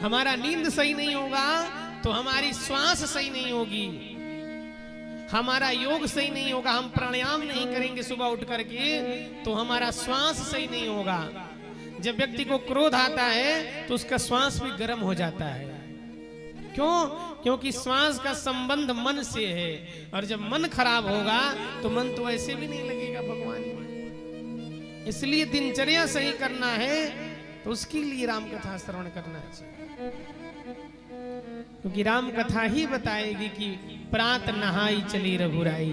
हमारा नींद सही नहीं होगा तो हमारी श्वास सही नहीं होगी, हमारा योग सही नहीं होगा, हम प्राणायाम नहीं करेंगे सुबह उठ करके तो हमारा श्वास सही नहीं होगा। जब व्यक्ति को क्रोध आता है तो उसका श्वास भी गर्म हो जाता है। क्यों? क्योंकि श्वास का संबंध मन से है, और जब मन खराब होगा तो मन तो ऐसे भी नहीं लगेगा भगवान में। इसलिए दिनचर्या सही करना है तो उसके लिए राम कथा श्रवण करना चाहिए, क्योंकि राम कथा ही बताएगी कि प्रात नहाई चली रघुराई,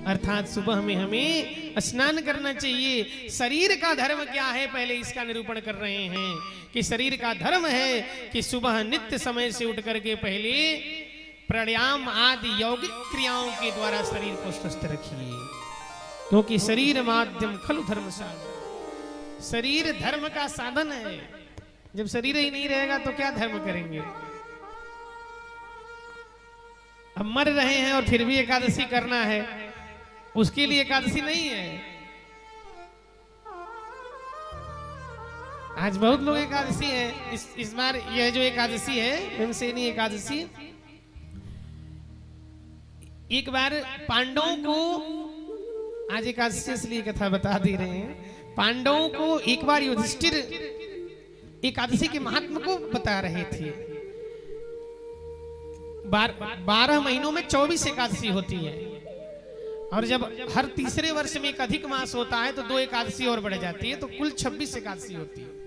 अर्थात सुबह में हमें स्नान करना चाहिए। शरीर का धर्म क्या है पहले इसका निरूपण कर रहे हैं कि शरीर का धर्म है कि सुबह नित्य समय से उठ करके पहले प्राणायाम आदि यौगिक क्रियाओं के द्वारा शरीर को स्वस्थ रखिए, क्योंकि शरीर माध्यम खलु धर्म साधन, शरीर धर्म का साधन है। जब शरीर ही नहीं रहेगा तो क्या धर्म करेंगे? अब मर रहे हैं और फिर भी एकादशी करना है, उसके लिए एकादशी नहीं है। आज बहुत लोग एकादशी है, इस बार यह जो एकादशी है भीमसेनी एकादशी, एक बार पांडवों को, आज एकादशी इसलिए कथा बता दे रहे हैं, पांडवों को एक बार युधिष्ठिर एकादशी के महात्मा को बता रहे थे। 12 महीनों में 24 एकादशी होती है, और जब हर तीसरे वर्ष में एक अधिक मास होता है तो 2 एकादशी और बढ़ जाती है, तो कुल 26 एकादशी होती है।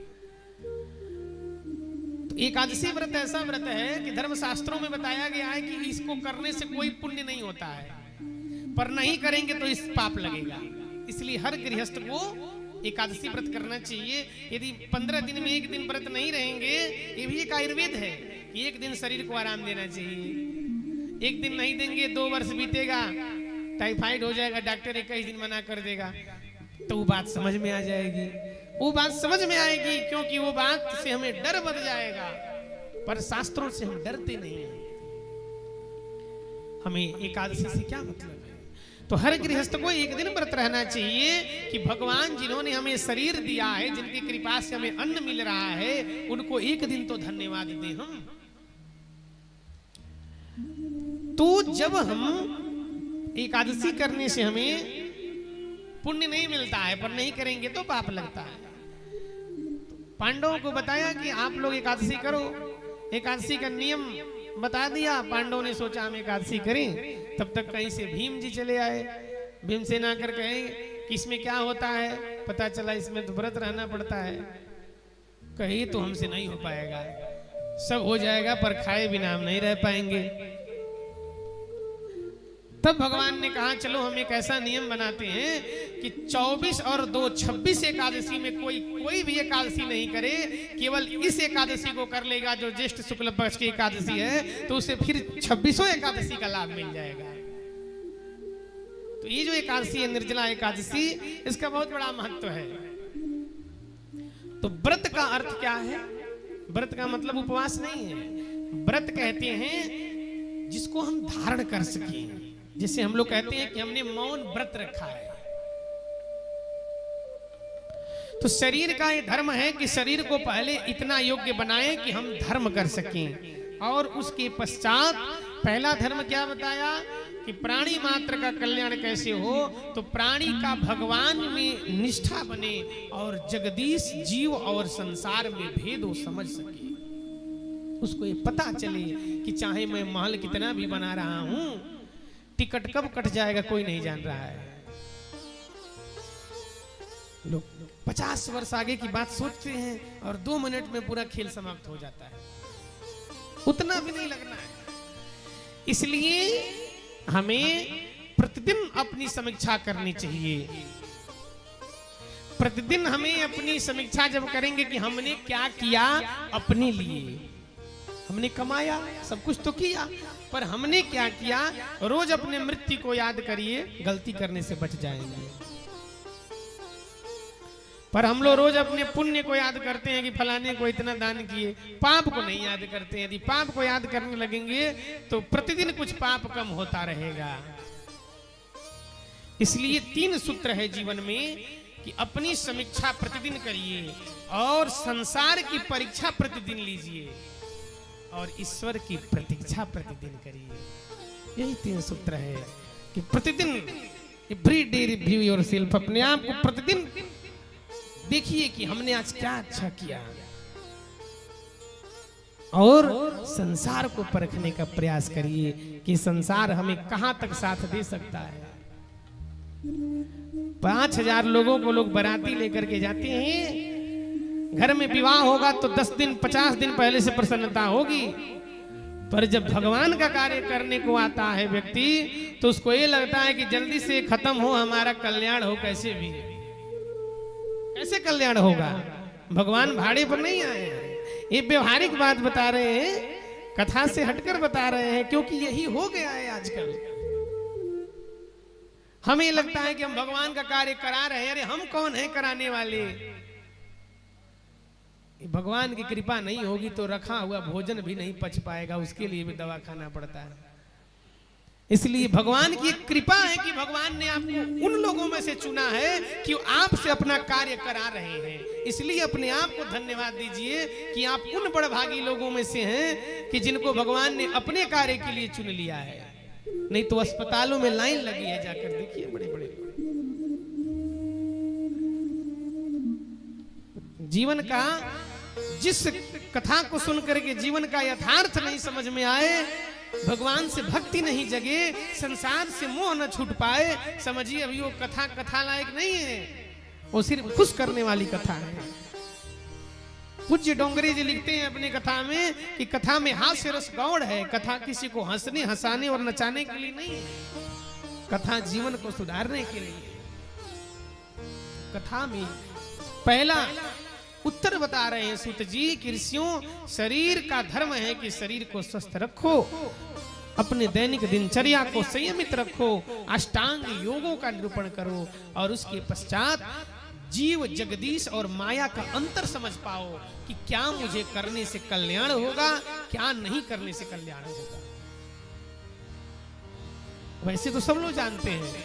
तो एकादशी व्रत ऐसा व्रत है कि धर्मशास्त्रों में बताया गया है कि इसको करने से कोई पुण्य नहीं होता है, पर नहीं करेंगे तो इस पाप लगेगा। इसलिए हर गृहस्थ को एकादशी व्रत करना चाहिए। यदि 15 दिन में एक दिन व्रत नहीं रहेंगे, ये भी एक आयुर्वेद है कि एक दिन शरीर को आराम देना चाहिए। एक दिन नहीं देंगे 2 वर्ष बीतेगा, टाइफाइड हो जाएगा, डॉक्टर 21 दिन मना कर देगा, तो वो बात समझ में आ जाएगी, वो बात समझ में आएगी, क्योंकि वो बात से हमें डर बन जाएगा। पर शास्त्रों से हम डरते नहीं हैं। हमें एकादशी से क्या मतलब है? तो हर गृहस्थ को एक दिन व्रत रहना चाहिए कि भगवान जिन्होंने हमें शरीर दिया है, जिनकी कृपा से हमें अन्न मिल रहा है, उनको एक दिन तो धन्यवाद दें हम। तो जब हम एकादशी करने से हमें पुण्य नहीं मिलता है, पर नहीं करेंगे तो पाप लगता है। पांडवों को बताया कि आप लोग एकादशी करो, एकादशी का नियम बता दिया। पांडवों ने सोचा हम एकादशी करें, तब तक कहीं से भीम जी चले आए। भीमसेन आकर कहे कि इसमें क्या होता है? पता चला इसमें तो व्रत रहना पड़ता है। कही तो हमसे नहीं हो पाएगा, सब हो जाएगा पर खाए बिना हम नहीं रह पाएंगे। तब भगवान ने कहा चलो हम एक ऐसा नियम बनाते हैं कि 24 और 2 26 एकादशी में कोई भी एकादशी नहीं करे, केवल इस एकादशी को कर लेगा जो ज्येष्ठ शुक्ल पक्ष की एकादशी है, तो उसे फिर 26 एकादशी का लाभ मिल जाएगा। तो ये जो एकादशी है निर्जला एकादशी, इसका बहुत बड़ा महत्व है। तो व्रत का अर्थ क्या है? व्रत का मतलब उपवास नहीं है। व्रत कहते हैं जिसको हम धारण कर सकें, जिसे हम लोग कहते हैं कि हमने मौन व्रत रखा है। तो शरीर का ये धर्म है कि शरीर को पहले इतना योग्य बनाए कि हम धर्म कर सकें, और उसके पश्चात पहला धर्म क्या बताया कि प्राणी मात्र का कल्याण कैसे हो, तो प्राणी का भगवान में निष्ठा बने और जगदीश जीव और संसार में भेद हो समझ सके। उसको ये पता चले कि चाहे मैं महल कितना भी बना रहा हूं, टिकट कब कट जाएगा कोई नहीं जान रहा है। लोग 50 वर्ष आगे की बात सोचते हैं और 2 मिनट में पूरा खेल समाप्त हो जाता है, उतना भी नहीं लगना है। इसलिए हमें प्रतिदिन अपनी समीक्षा करनी चाहिए। प्रतिदिन हमें अपनी समीक्षा जब करेंगे कि हमने क्या किया अपने लिए, हमने कमाया सब कुछ तो किया, पर हमने क्या किया, रोज अपने मृत्यु को याद करिए, गलती करने से बच जाएंगे। पर हम लोग रोज अपने पुण्य को याद करते हैं कि फलाने को इतना दान किए, पाप को नहीं याद करते हैं। यदि पाप को याद करने लगेंगे तो प्रतिदिन कुछ पाप कम होता रहेगा। इसलिए 3 सूत्र है जीवन में कि अपनी समीक्षा प्रतिदिन करिए और संसार की परीक्षा प्रतिदिन लीजिए और ईश्वर की प्रतीक्षा प्रतिदिन करिए। यही 3 सूत्र है कि प्रतिदिन एवरी डे रिव्यू योरसेल्फ, अपने आप को प्रतिदिन देखिए कि हमने आज क्या अच्छा किया और संसार को परखने का प्रयास करिए कि संसार हमें कहां तक साथ दे सकता है। 5000 लोगों को लोग बाराती लेकर के जाते हैं, घर में विवाह होगा तो 10 दिन 50 दिन पहले से प्रसन्नता होगी, पर जब भगवान का कार्य करने को आता है व्यक्ति तो उसको ये लगता है कि जल्दी से खत्म हो, हमारा कल्याण हो, कैसे भी। कैसे कल्याण होगा? भगवान भाड़े पर नहीं आए हैं, ये व्यवहारिक बात बता रहे हैं, कथा से हटकर बता रहे हैं, क्योंकि यही हो गया है आजकल। हमें लगता है कि हम भगवान का कार्य करा रहे हैं, अरे हम कौन है कराने वाले। भगवान की कृपा नहीं होगी तो रखा हुआ भोजन भी नहीं पच पाएगा, उसके लिए भी दवा खाना पड़ता है। इसलिए भगवान की एक कृपा है कि भगवान ने आपको उन लोगों में से चुना है कि आपसे अपना कार्य करा रहे हैं। इसलिए अपने आप को धन्यवाद दीजिए कि आप उन बड़भागी लोगों में से हैं कि जिनको भगवान ने अपने कार्य के लिए चुन लिया है। नहीं तो अस्पतालों में लाइन लगी है, जाकर देखिए बड़े बड़े। जीवन का जिस कथा को सुनकर के जीवन का यथार्थ नहीं समझ में आए, भगवान से भक्ति नहीं जगे, संसार से मोह न छूट पाए, समझिए अभी वो कथा लायक नहीं है, वो सिर्फ खुश करने वाली कथा है। पूज्य डोंगरे जी लिखते हैं अपनी कथा में कि कथा में हास्य रस गौड़ है, कथा किसी को हंसने हंसाने और नचाने के लिए नहीं है, कथा जीवन को सुधारने के लिए। कथा में पहला उत्तर बता रहे हैं सूत जी कि ऋषियों, शरीर का धर्म है कि शरीर को स्वस्थ रखो, अपने दैनिक दिनचर्या को संयमित रखो, अष्टांग योगों का निरूपण करो और उसके पश्चात जीव जगदीश और माया का अंतर समझ पाओ कि क्या मुझे करने से कल्याण होगा, क्या नहीं करने से कल्याण होगा। वैसे तो सब लोग जानते हैं,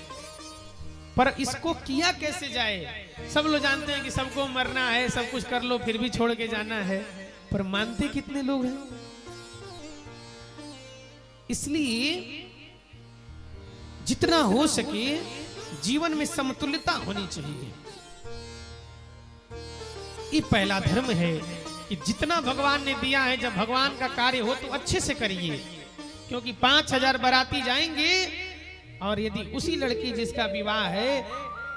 पर इसको किया कैसे जाए। सब लोग जानते हैं कि सबको मरना है, सब कुछ कर लो, फिर भी छोड़ के जाना है, पर मानते कितने लोग हैं। इसलिए जितना हो सके जीवन में समतुल्यता होनी चाहिए। ये पहला धर्म है कि जितना भगवान ने दिया है, जब भगवान का कार्य हो तो अच्छे से करिए, क्योंकि 5000 बाराती जाएंगे और यदि उसी लड़की जिसका विवाह है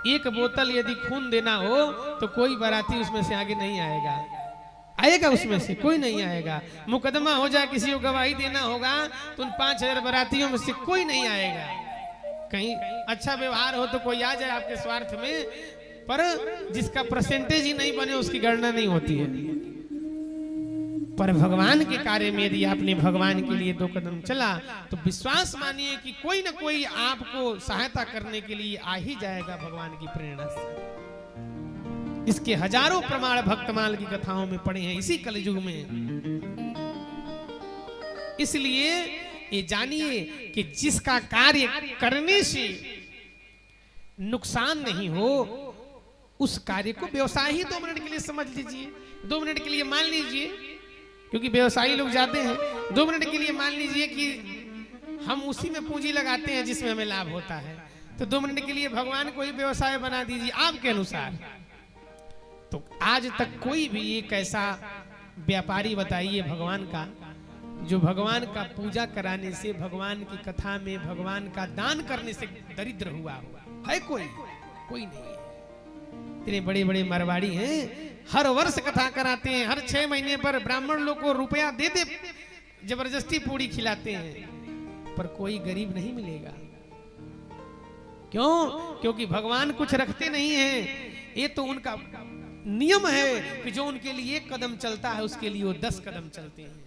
एक बोतल यदि खून देना हो तो कोई बाराती उसमें से आगे नहीं आएगा। आएगा उसमें से कोई नहीं आएगा। मुकदमा हो जाए, किसी को गवाही देना होगा तो उन 5000 बारातियों में से कोई नहीं आएगा। कहीं अच्छा व्यवहार हो तो कोई आ जाए आपके स्वार्थ में, पर जिसका परसेंटेज ही नहीं बने उसकी गणना नहीं होती है। पर भगवान के कार्य में यदि आपने भगवान के लिए 2 कदम चला तो विश्वास मानिए कि कोई ना कोई आपको सहायता करने के लिए आ ही जाएगा भगवान की प्रेरणा से। इसके हजारों प्रमाण भक्तमाल की कथाओं में पड़े हैं इसी कलयुग में। इसलिए ये जानिए कि जिसका कार्य करने से नुकसान नहीं हो उस कार्य को व्यवसाय ही 2 मिनट के लिए समझ लीजिए। 2 मिनट के लिए मान लीजिए, क्योंकि व्यवसायी लोग जाते हैं, 2 मिनट के लिए मान लीजिए कि हम उसी में पूंजी लगाते हैं जिसमें हमें लाभ होता है, तो 2 मिनट के लिए भगवान को ही व्यवसाय बना दीजिए आपके अनुसार। तो आज तक कोई भी एक ऐसा व्यापारी बताइए भगवान का जो भगवान का पूजा कराने से, भगवान की कथा में भगवान का दान करने से दरिद्र हुआ है? कोई नहीं है। इतने बड़े बड़े मरवाड़ी हैं, हर वर्ष कथा कराते हैं, हर 6 महीने पर ब्राह्मण लोग को रुपया दे दे जबरदस्ती पूरी खिलाते हैं, पर कोई गरीब नहीं मिलेगा। क्यों? क्योंकि भगवान कुछ रखते नहीं हैं। ये तो उनका नियम है कि जो उनके लिए 1 कदम चलता है उसके लिए वो 10 कदम चलते हैं।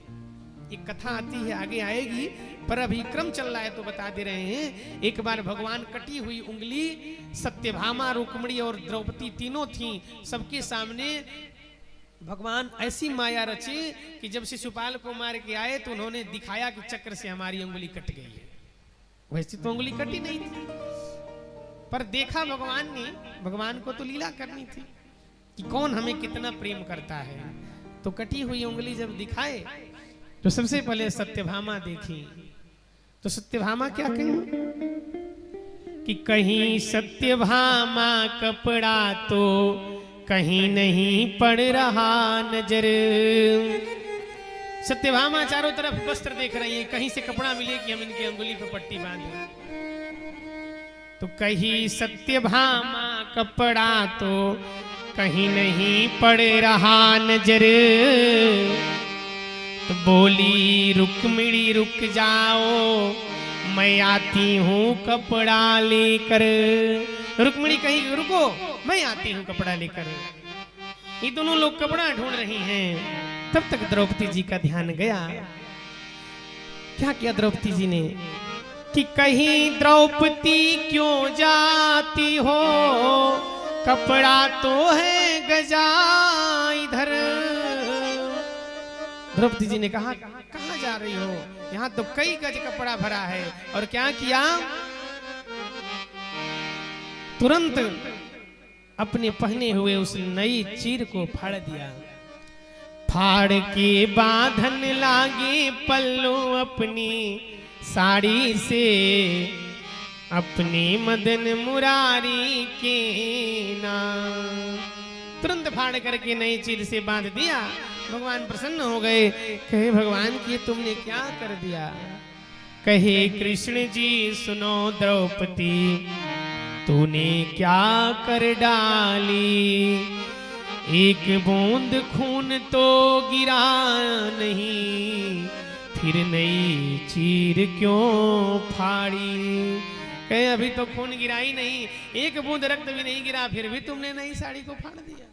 एक कथा आती है, आगे आएगी, पर अभी क्रम चल रहा है तो बता दे रहे हैं। एक बार भगवान कटी हुई उंगली, सत्यभामा, रुक्मिणी और द्रौपदी तीनों थीं, सबके सामने भगवान ऐसी माया रचे कि जब शिशुपाल को मार के आए तो उन्होंने दिखाया कि चक्र से हमारी उंगली कट गई है। वैसे तो उंगली कटी नहीं थी, पर देखा भगवान ने, भगवान को तो लीला करनी थी कि कौन हमें कितना प्रेम करता है। तो कटी हुई उंगली जब दिखाए तो सबसे पहले सत्यभामा देखी। तो सत्यभामा क्या कही कि कहीं सत्यभामा कपड़ा तो कहीं नहीं पड़ रहा नजर। सत्यभामा चारों तरफ वस्त्र देख रही है, कहीं से कपड़ा मिले कि हम इनकी अंगुली पर पट्टी बांधे। तो कहीं सत्यभामा कपड़ा तो कहीं नहीं पड़ रहा नजर। तो बोली रुक्मिणी रुक जाओ, मैं आती हूँ कपड़ा लेकर। रुक्मिणी कहीं रुको, मैं आती हूँ कपड़ा लेकर। ये दोनों लोग कपड़ा ढूंढ रही हैं। तब तक द्रौपदी जी का ध्यान गया। क्या किया द्रौपदी जी ने कि कहीं द्रौपदी क्यों जाती हो, कपड़ा तो है गजा इधर। द्रौपदी जी ने कहा कहां जा रही हो, यहाँ तो कई गज कपड़ा भरा है। और क्या किया, तुरंत अपने पहने हुए उस नई चीर को फाड़ दिया। फाड़ के बांधन लागे पल्लू अपनी साड़ी से, अपने मदन मुरारी के नाम। तुरंत फाड़ करके नई चीर से बांध दिया। भगवान प्रसन्न हो गए। कहे भगवान की तुमने क्या कर दिया। कहे कृष्ण जी सुनो द्रौपदी, तूने क्या कर डाली। एक बूंद खून तो गिरा नहीं, फिर नई चीर क्यों फाड़ी। कहे अभी तो खून गिरा ही नहीं, एक बूंद रक्त भी नहीं गिरा, फिर भी तुमने नई साड़ी को फाड़ दिया।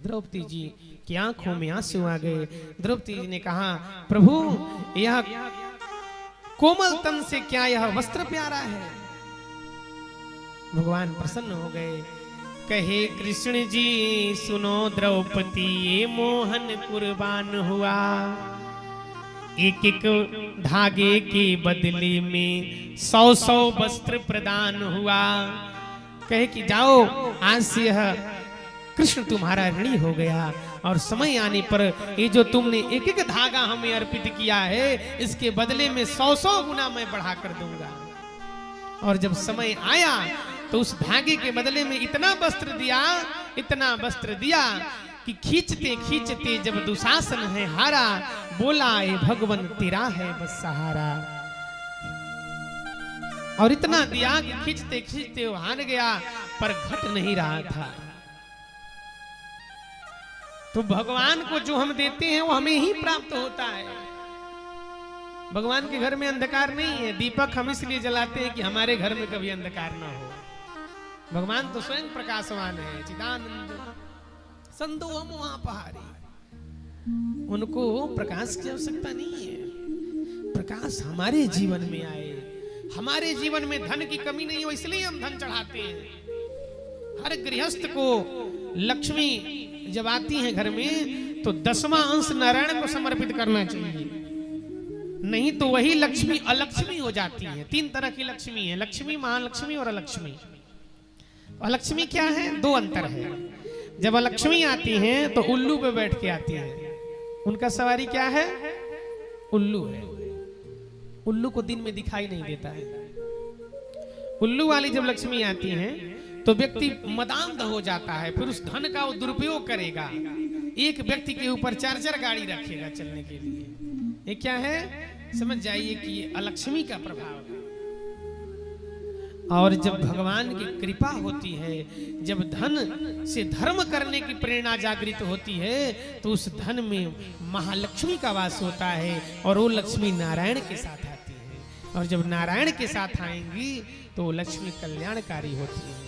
द्रौपदी जी की आंखों में आंसू आ गए। द्रौपदी जी ने कहा प्रभु, यह कोमल तन से क्या यह वस्त्र प्यारा है। भगवान प्रसन्न हो गए। कहे कृष्ण जी सुनो द्रौपदी, ये मोहन कुर्बान हुआ। एक एक धागे के बदले में 100-100 वस्त्र प्रदान हुआ। कहे कि जाओ, आज से यह कृष्ण तुम्हारा ऋणी हो गया, और समय आने पर ये जो तुमने एक एक धागा हमें अर्पित किया है, इसके बदले में 100-100 गुना मैं बढ़ा कर दूंगा। और जब समय आया तो उस धागे के बदले में इतना वस्त्र दिया, इतना वस्त्र दिया कि खींचते खींचते जब दुशासन है हारा, बोला ए भगवन तेरा है बस सहारा। और इतना दिया कि खींचते खींचते वो हार गया, पर घट नहीं रहा था। तो भगवान को जो हम देते हैं वो हमें ही प्राप्त होता है। भगवान के घर में अंधकार नहीं है। दीपक हम इसलिए जलाते हैं कि हमारे घर में कभी अंधकार ना हो। भगवान तो स्वयं प्रकाशवान है, चिदानंद संदोहम महापहारी। उनको प्रकाश की आवश्यकता नहीं है। प्रकाश हमारे जीवन में आए, हमारे जीवन में धन की कमी नहीं हो, इसलिए हम धन चढ़ाते हैं। हर गृहस्थ को लक्ष्मी जब आती है घर में तो 10वां अंश नारायण को समर्पित करना चाहिए, नहीं तो वही लक्ष्मी अलक्ष्मी हो जाती है। 3 तरह की लक्ष्मी है, लक्ष्मी, महालक्ष्मी और अलक्ष्मी। अलक्ष्मी क्या है? 2 अंतर है। जब अलक्ष्मी आती हैं तो उल्लू पे बैठ के आती हैं। उनका सवारी क्या है? उल्लू है। उल्लू को दिन में दिखाई नहीं देता है। उल्लू वाली जब लक्ष्मी आती हैं तो व्यक्ति मदांध हो जाता है, फिर उस धन का वो दुरुपयोग करेगा। एक व्यक्ति के ऊपर 4-4 गाड़ी रखेगा चलने के लिए। ये क्या है? समझ जाइए कि ये अलक्ष्मी का प्रभाव है। और जब भगवान की कृपा होती है, जब धन से धर्म करने की प्रेरणा जागृत होती है, तो उस धन में महालक्ष्मी का वास होता है, और वो लक्ष्मी नारायण के साथ आती है। और जब नारायण के साथ आएंगी तो लक्ष्मी कल्याणकारी होती है।